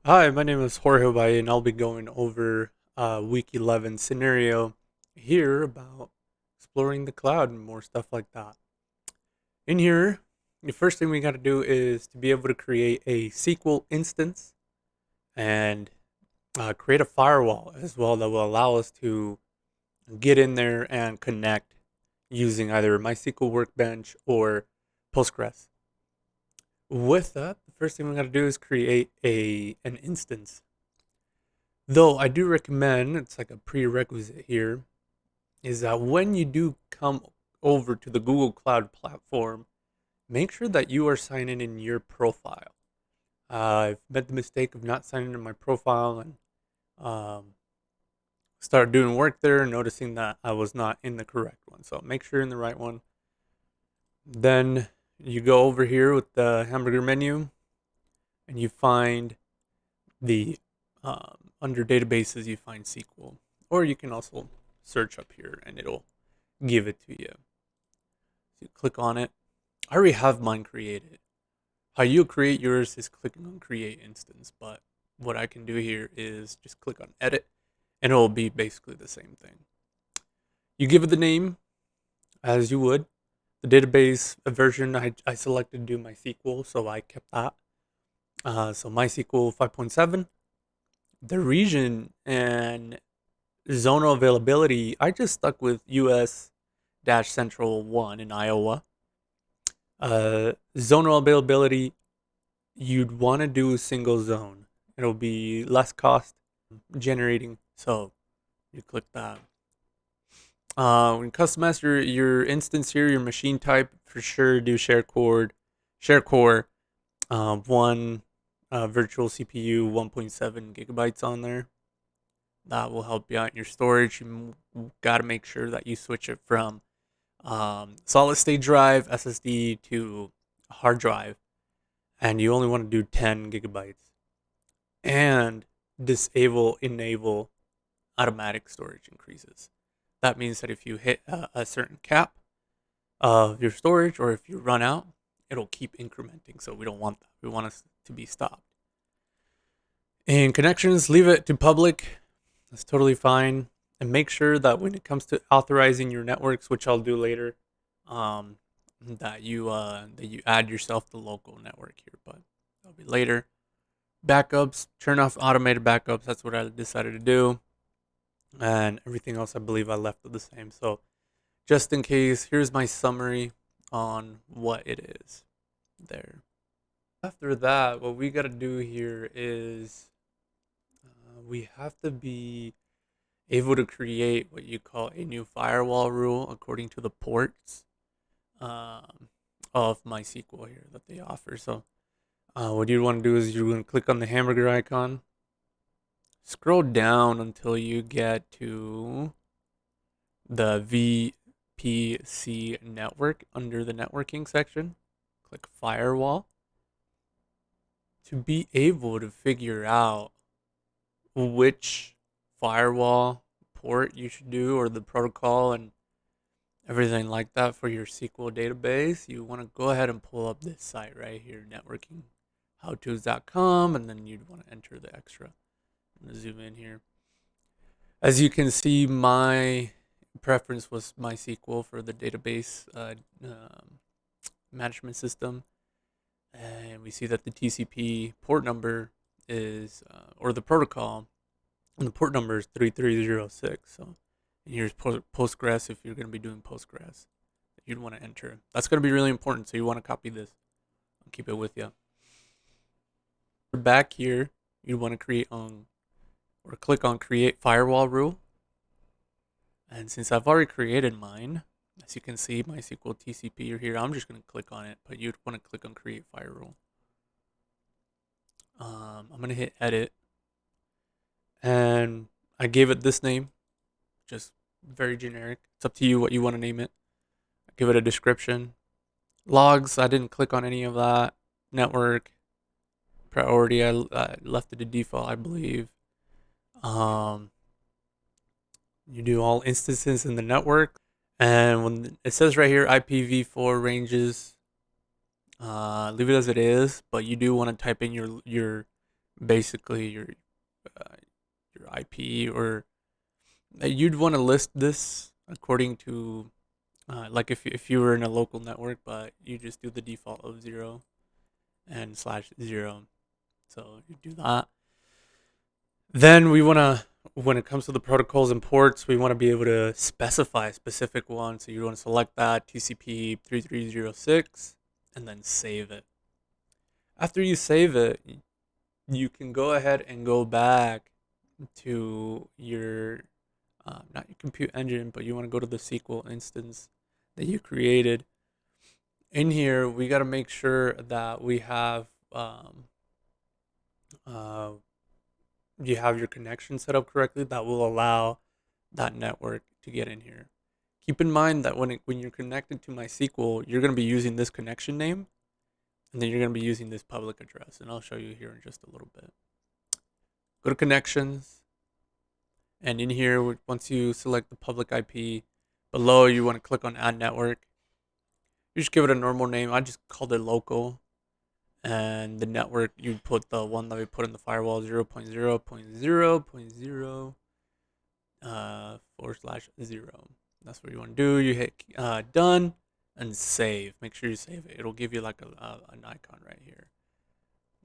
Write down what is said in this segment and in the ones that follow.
Hi, my name is Jorge Valle, and I'll be going over week 11 scenario here about exploring the cloud and more stuff like that. In here, the first thing we got to do is to be able to create a SQL instance and create a firewall as well that will allow us to get in there and connect using either MySQL Workbench or Postgres. With that, the first thing we got to do is create an instance. Though I do recommend, it's like a prerequisite here, is that when you do come over to the Google Cloud platform, make sure that you are signing in your profile. I've made the mistake of not signing in my profile and um, started doing work there, noticing that I was not in the correct one. So make sure you're in the right one. Then you go over here with the hamburger menu and you find the under databases, you find SQL, or you can also search up here and it'll give it to you. So you click on it. I already have mine created. How you create yours is clicking on create instance, but what I can do here is just click on edit and it'll be basically the same thing. You give it the name as you would. The database version I selected to do MySQL, so I kept that. So MySQL 5.7. The region and zonal availability, I just stuck with US Central 1 in Iowa. Zonal availability, you'd want to do a single zone. It'll be less cost generating, so you click that. When you customize your instance here, your machine type, for sure do share core, one virtual CPU, 1.7 gigabytes on there. That will help you out in your storage. You got to make sure that you switch it from solid state drive, SSD, to hard drive, and you only want to do 10 gigabytes. And enable automatic storage increases. That means that if you hit a certain cap of your storage, or if you run out, it'll keep incrementing. So we don't want that. We want us to be stopped. In connections, leave it to public. That's totally fine. And make sure that when it comes to authorizing your networks, which I'll do later, um, that you add yourself the local network here, but that'll be later. Backups, turn off automated backups. That's what I decided to do, and everything else I believe I left it the same. So just in case, here's my summary on what it is there. After that, what we got to do here is we have to be able to create what you call a new firewall rule according to the ports um, of MySQL here that they offer. So what you want to do is you're going to click on the hamburger icon, scroll down until you get to the VPC network under the networking section. Click firewall to be able to figure out which firewall port you should do or the protocol and everything like that for your SQL database. You want to go ahead and pull up this site right here, networkinghowtos.com, and then you'd want to enter the extra. I'm going to zoom in here. As you can see, my preference was MySQL for the database management system. And we see that the TCP port number is, or the protocol, and the port number is 3306. So and here's Postgres if you're going to be doing Postgres. You'd want to enter. That's going to be really important. So you want to copy this and keep it with you. Back here, you want to create on or click on create firewall rule. And since I've already created mine, as you can see, MySQL TCP here, I'm just going to click on it, but you'd want to click on create firewall. I'm going to hit edit. And I gave it this name, just very generic. It's up to you what you want to name it. Give it a description. Logs, I didn't click on any of that. Network, priority, I left it to default, I believe. Um, you do all instances in the network. And when it says right here IPv4 ranges, leave it as it is, but you do want to type in your basically uh, your IP, or you'd want to list this according to like if you were in a local network, but you just do the default of 0 and /0. So you do that. Then we want to, when it comes to the protocols and ports, we want to be able to specify a specific one. So you want to select that TCP3306 and then save it. After you save it, you can go ahead and go back to your, not your compute engine, but you want to go to the SQL instance that you created. In here, we got to make sure that we have, uh, you have your connection set up correctly that will allow that network to get in here. Keep in mind that when you're connected to MySQL, you're going to be using this connection name, and then you're going to be using this public address, and I'll show you here in just a little bit. Go to connections, and in here, once you select the public IP, below you want to click on add network. You just give it a normal name. I just called it local, and the network, you put the one that we put in the firewall, 0.0.0.0 /0. That's what you want to do. You hit done and save. Make sure you save it. It'll give you like an icon right here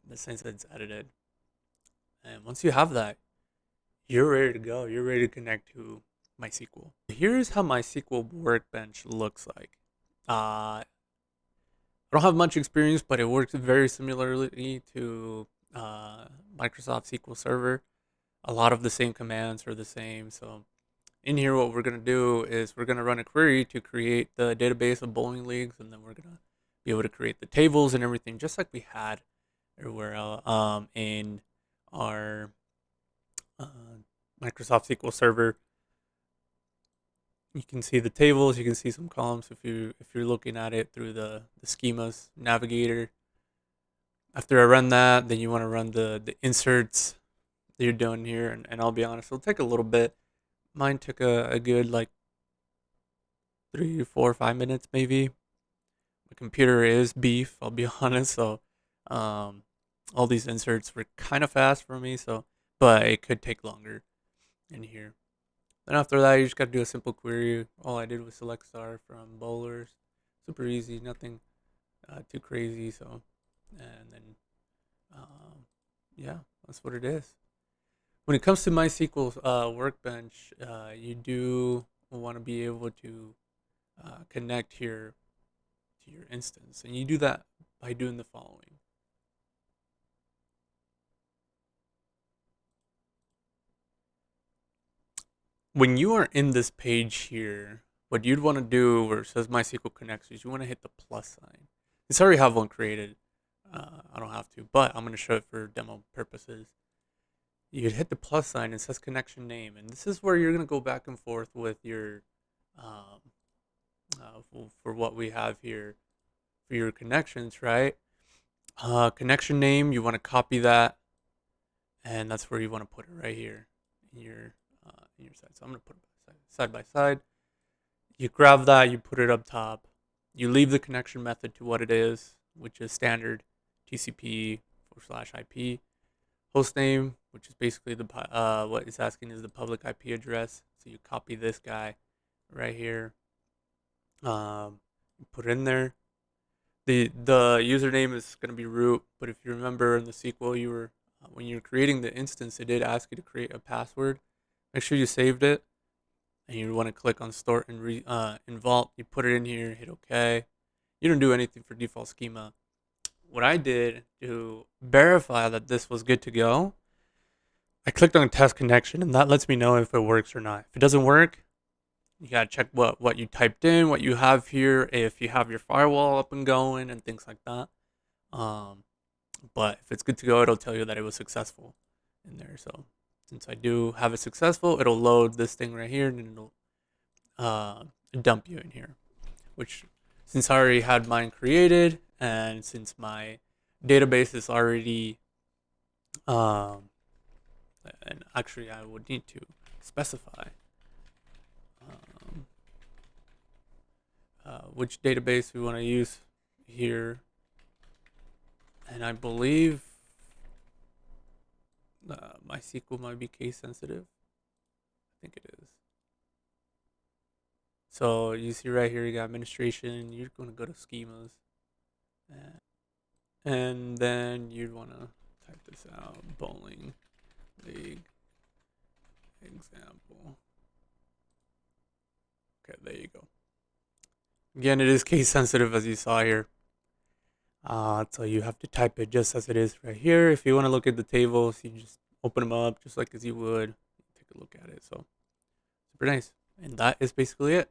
that says it's edited. And once you have that, you're ready to go. You're ready to connect to MySQL. Here's how MySQL Workbench looks like. I don't have much experience, but it works very similarly to Microsoft SQL Server. A lot of the same commands are the same. So in here, what we're going to do is we're going to run a query to create the database of bowling leagues, and then we're going to be able to create the tables and everything just like we had everywhere else in our Microsoft SQL Server. You can see the tables, you can see some columns if you're looking at it through the schemas navigator. After I run that, then you want to run the inserts that you're doing here, and I'll be honest, it'll take a little bit. Mine took a good like 3, 4, 5 minutes maybe. My computer is beef, I'll be honest. So all these inserts were kind of fast for me, so but it could take longer in here. Then after that, you just got to do a simple query. All I did was select star from bowlers. Super easy, nothing too crazy. So, and then, yeah, that's what it is. When it comes to MySQL Workbench, you do want to be able to connect here to your instance, and you do that by doing the following. When you are in this page here, what you'd want to do where it says MySQL Connects is you want to hit the plus sign. It's already have one created. I don't have to, but I'm going to show it for demo purposes. You'd hit the plus sign. It says connection name, and this is where you're going to go back and forth with your um, for what we have here for your connections, right? Connection name, you want to copy that, and that's where you want to put it right here in your side. So I'm going to put it side by side. You grab that, you put it up top. You leave the connection method to what it is, which is standard TCP/IP. Hostname, which is basically the what it's asking is the public IP address. So you copy this guy right here. You put it in there. The username is going to be root, but if you remember in the SQL, you were when you're creating the instance, it did ask you to create a password. Make sure you saved it, and you want to click on store and in Vault. You put it in here, hit OK. You don't do anything for default schema. What I did to verify that this was good to go, I clicked on test connection, and that lets me know if it works or not. If it doesn't work, you gotta check what you typed in, what you have here, if you have your firewall up and going, and things like that. But if it's good to go, it'll tell you that it was successful in there. So since I do have it successful, it'll load this thing right here, and it'll dump you in here. Which, since I already had mine created, and since my database is already, and actually I would need to specify which database we want to use here. And I believe MySQL might be case sensitive. I think it is. So you see right here, you got administration. You're going to go to schemas, and then you'd want to type this out: bowling league example. Okay, there you go. Again, it is case sensitive as you saw here. So you have to type it just as it is right here. If you want to look at the tables, you just open them up just like as you would. Take a look at it. So super nice. And that is basically it.